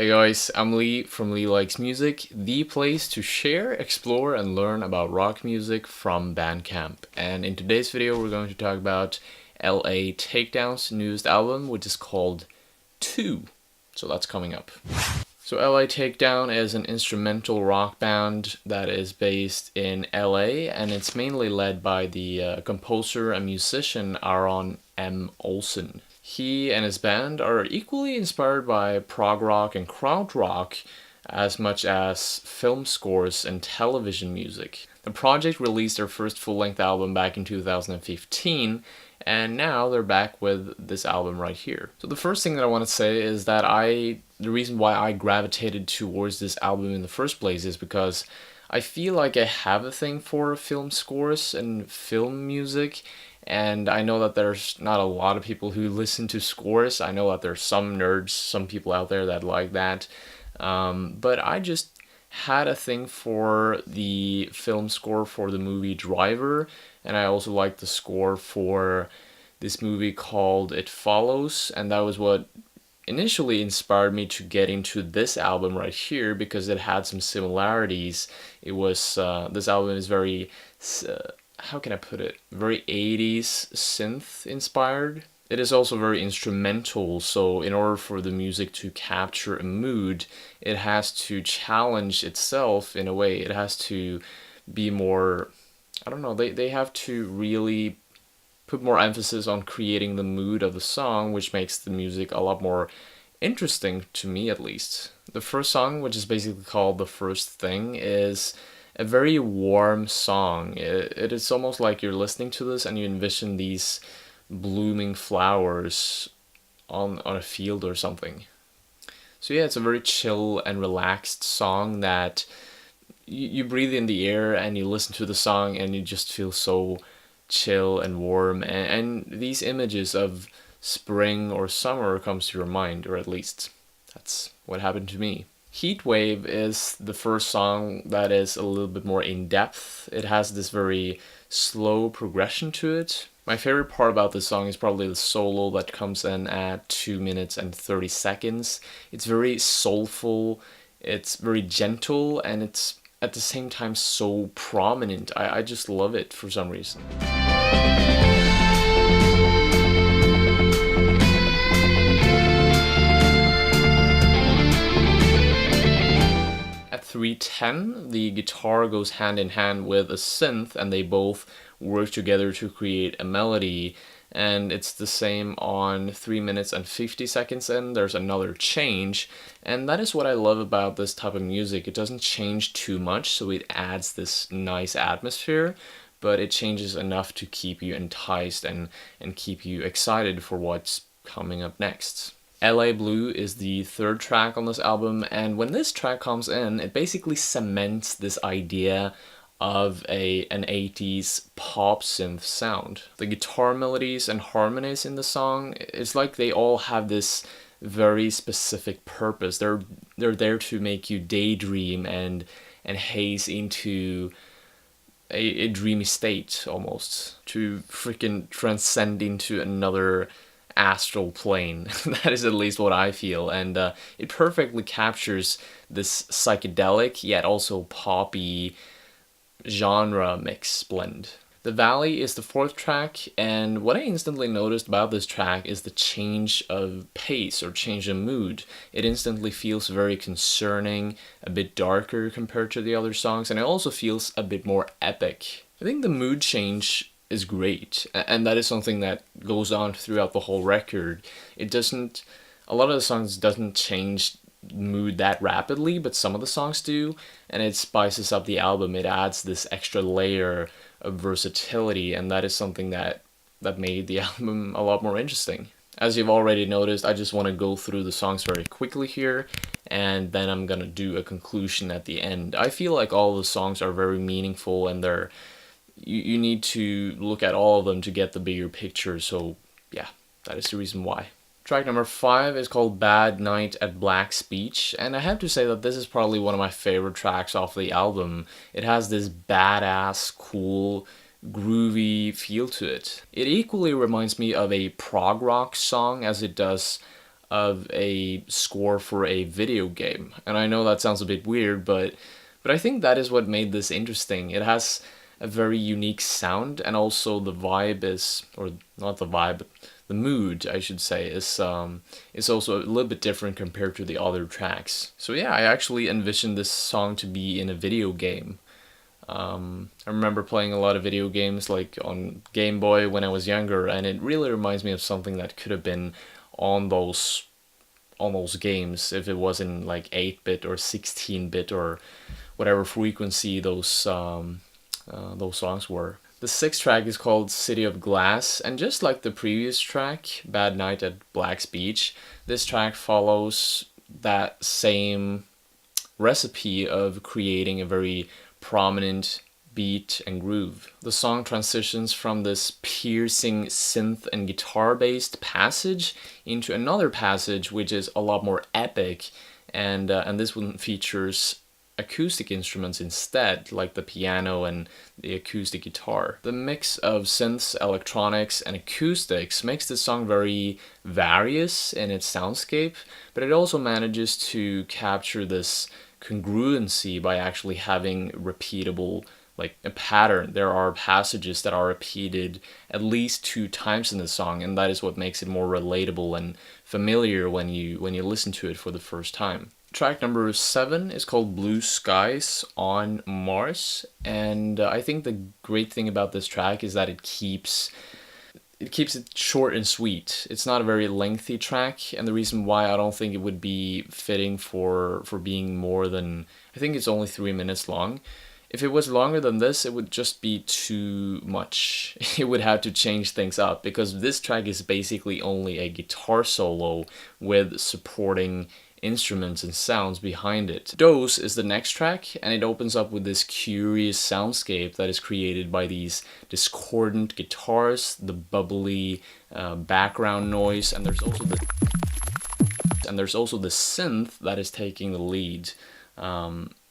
Hey guys, I'm Lee from Lee Likes Music, the place to share, explore, and learn about rock music from Bandcamp. And in today's video, we're going to talk about L.A Takedown's newest album, which is called 2. So that's coming up. So L.A Takedown is an instrumental rock band that is based in L.A. and it's mainly led by the composer and musician Aaron M. Olson. He and his band are equally inspired by prog rock and krautrock as much as film scores and television music. The project released their first full-length album back in 2015, and now they're back with this album right here. So the first thing that I want to say is that the reason why I gravitated towards this album in the first place is because I feel like I have a thing for film scores and film music, and I know that there's not a lot of people who listen to scores. I know that there's some nerds, some people out there that like that, but I just had a thing for the film score for the movie Driver, and I also liked the score for this movie called It Follows, and that was what initially inspired me to get into this album right here because it had some similarities. It was this album is very how can I put it? Very 80s synth inspired. It is also very instrumental, so in order for the music to capture a mood, it has to challenge itself in a way. It has to be more, I don't know, they have to really put more emphasis on creating the mood of the song, which makes the music a lot more interesting to me at least. The first song, which is basically called The First Thing, is a very warm song. It is almost like you're listening to this and you envision these blooming flowers on a field or something. So yeah, it's a very chill and relaxed song that you breathe in the air and you listen to the song and you just feel so chill and warm, and these images of spring or summer comes to your mind, or at least that's what happened to me. Heatwave is the first song that is a little bit more in-depth. It has this very slow progression to it. My favorite part about this song is probably the solo that comes in at 2 minutes and 30 seconds. It's very soulful, it's very gentle, and it's at the same time so prominent. I just love it for some reason. At 3:10, the guitar goes hand in hand with a synth and they both work together to create a melody, and it's the same on 3 minutes and 50 seconds in. There's another change, and that is what I love about this type of music. It doesn't change too much, so it adds this nice atmosphere, but it changes enough to keep you enticed and keep you excited for what's coming up next. L.A. Blue is the third track on this album, and when this track comes in, it basically cements this idea of an 80s pop synth sound. The guitar melodies and harmonies in the song, it's like they all have this very specific purpose. They're there to make you daydream and haze into a dreamy state almost, to freaking transcend into another astral plane. That is at least what I feel, and it perfectly captures this psychedelic yet also poppy genre mix blend. The Valley is the fourth track, and what I instantly noticed about this track is the change of pace or change of mood. It instantly feels very concerning, a bit darker compared to the other songs, and it also feels a bit more epic. I think the mood change is great, and that is something that goes on throughout the whole record. A lot of the songs doesn't change mood that rapidly, but some of the songs do, and it spices up the album. It adds this extra layer of versatility, and that is something that made the album a lot more interesting. As you've already noticed, I just want to go through the songs very quickly here, and then I'm gonna do a conclusion at the end. I feel like all the songs are very meaningful, and you need to look at all of them to get the bigger picture, so yeah, that is the reason why. Track number 5 is called Bad Night at Black Speech, and I have to say that this is probably one of my favorite tracks off the album. It has this badass, cool, groovy feel to it. It equally reminds me of a prog rock song as it does of a score for a video game. And I know that sounds a bit weird, but I think that is what made this interesting. It has a very unique sound, and also the vibe is, or not the vibe, but the mood, I should say, is also a little bit different compared to the other tracks. So yeah, I actually envisioned this song to be in a video game. I remember playing a lot of video games like on Game Boy when I was younger, and it really reminds me of something that could have been on those games if it was in like 8-bit or 16-bit or whatever frequency those songs were. The sixth track is called City of Glass, and just like the previous track, Bad Night at Black's Beach, this track follows that same recipe of creating a very prominent beat and groove. The song transitions from this piercing synth and guitar based passage into another passage which is a lot more epic, and this one features acoustic instruments instead, like the piano and the acoustic guitar. The mix of synths, electronics, and acoustics makes this song very various in its soundscape, but it also manages to capture this congruency by actually having repeatable, like a pattern. There are passages that are repeated at least 2 times in the song, and that is what makes it more relatable and familiar when you listen to it for the first time. Track number 7 is called Blue Skies on Mars, and I think the great thing about this track is that it keeps it short and sweet. It's not a very lengthy track, and the reason why I don't think it would be fitting for being more than, I think it's only 3 minutes long. If it was longer than this, it would just be too much. It would have to change things up, because this track is basically only a guitar solo with supporting instruments and sounds behind it. Dose is the next track, and it opens up with this curious soundscape that is created by these discordant guitars, the bubbly background noise, and there's also the synth that is taking the lead.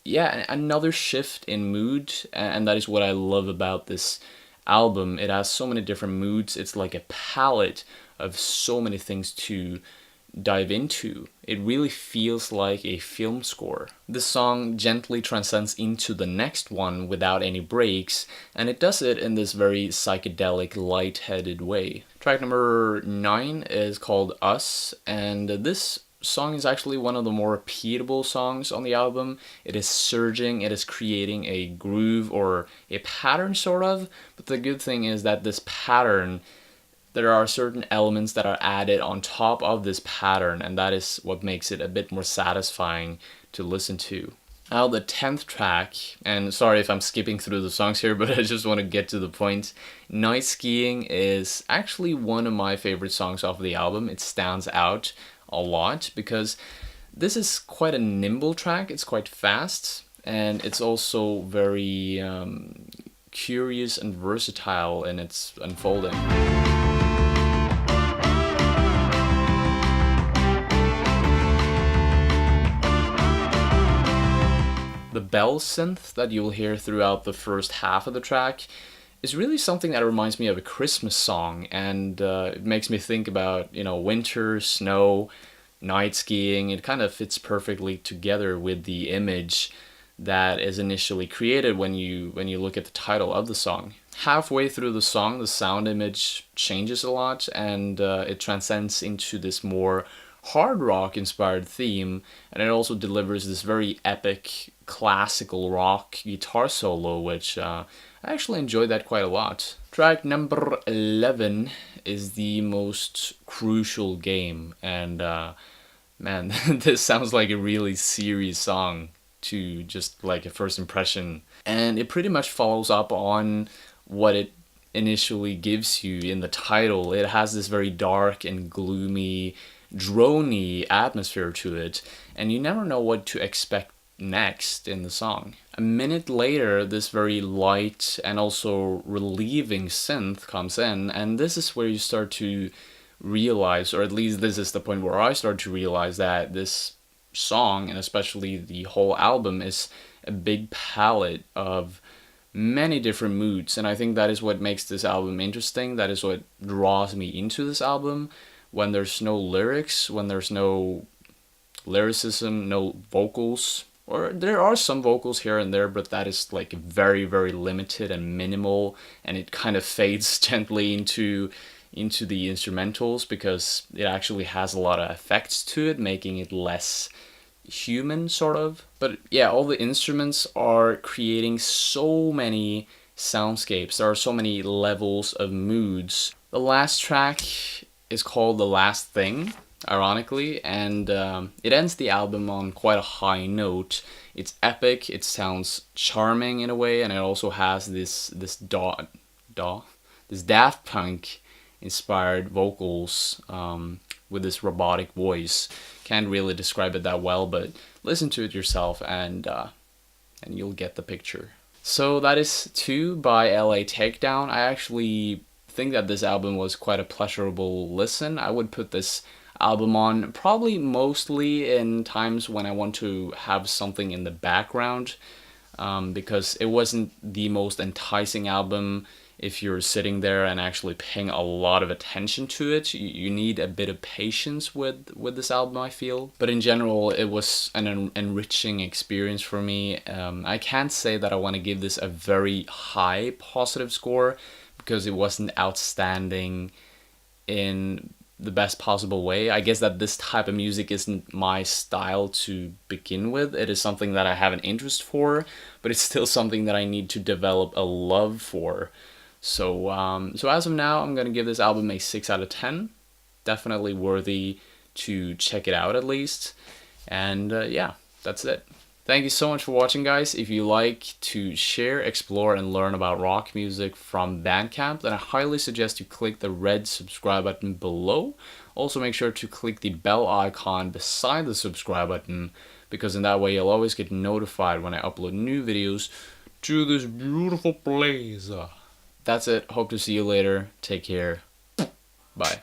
Yeah, another shift in mood, and that is what I love about this album. It has so many different moods. It's like a palette of so many things to dive into. It really feels like a film score. The song gently transcends into the next one without any breaks, and it does it in this very psychedelic, light-headed way. Track number 9 is called Us, and this song is actually one of the more repeatable songs on the album. It is surging, it is creating a groove or a pattern sort of, but the good thing is that this pattern, there are certain elements that are added on top of this pattern, and that is what makes it a bit more satisfying to listen to. Now the 10th track, and sorry if I'm skipping through the songs here, but I just want to get to the point. Night Skiing is actually one of my favorite songs off the album. It stands out a lot because this is quite a nimble track. It's quite fast, and it's also very curious and versatile in its unfolding. The bell synth that you'll hear throughout the first half of the track is really something that reminds me of a Christmas song, and it makes me think about, winter, snow, night skiing. It kind of fits perfectly together with the image that is initially created when you look at the title of the song. Halfway through the song, the sound image changes a lot, and it transcends into this more hard rock inspired theme, and it also delivers this very epic classical rock guitar solo, which I actually enjoyed that quite a lot. Track number 11 is the most crucial game, and man, this sounds like a really serious song to just like a first impression, and it pretty much follows up on what it initially gives you in the title. It has this very dark and gloomy, droney atmosphere to it, and you never know what to expect next in the song. A minute later, this very light and also relieving synth comes in, and this is where you start to realize, or at least this is the point where I start to realize, that this song, and especially the whole album, is a big palette of many different moods, and I think that is what makes this album interesting. That is what draws me into this album. when there's no lyrics, when there's no lyricism, no vocals, or there are some vocals here and there, but that is like very, very limited and minimal, and it kind of fades gently into the instrumentals because it actually has a lot of effects to it, making it less human, sort of. But yeah, all the instruments are creating so many soundscapes. There are so many levels of moods. The last track is called The Last Thing, ironically, and it ends the album on quite a high note. It's epic, it sounds charming in a way, and it also has this Daft Punk inspired vocals with this robotic voice. Can't really describe it that well, but listen to it yourself and you'll get the picture. So that is 2 by L.A Takedown. I actually think that this album was quite a pleasurable listen. I would put this album on probably mostly in times when I want to have something in the background, because it wasn't the most enticing album if you're sitting there and actually paying a lot of attention to it. You need a bit of patience with this album, I feel. But in general, it was an enriching experience for me. I can't say that I want to give this a very high positive score because it wasn't outstanding in the best possible way. I guess that this type of music isn't my style to begin with. It is something that I have an interest for, but it's still something that I need to develop a love for. So as of now, I'm gonna give this album a 6 out of 10. Definitely worthy to check it out at least. And yeah, that's it. Thank you so much for watching, guys. If you like to share, explore, and learn about rock music from Bandcamp, then I highly suggest you click the red subscribe button below. Also, make sure to click the bell icon beside the subscribe button, because in that way you'll always get notified when I upload new videos to this beautiful place. That's it. Hope to see you later. Take care. Bye.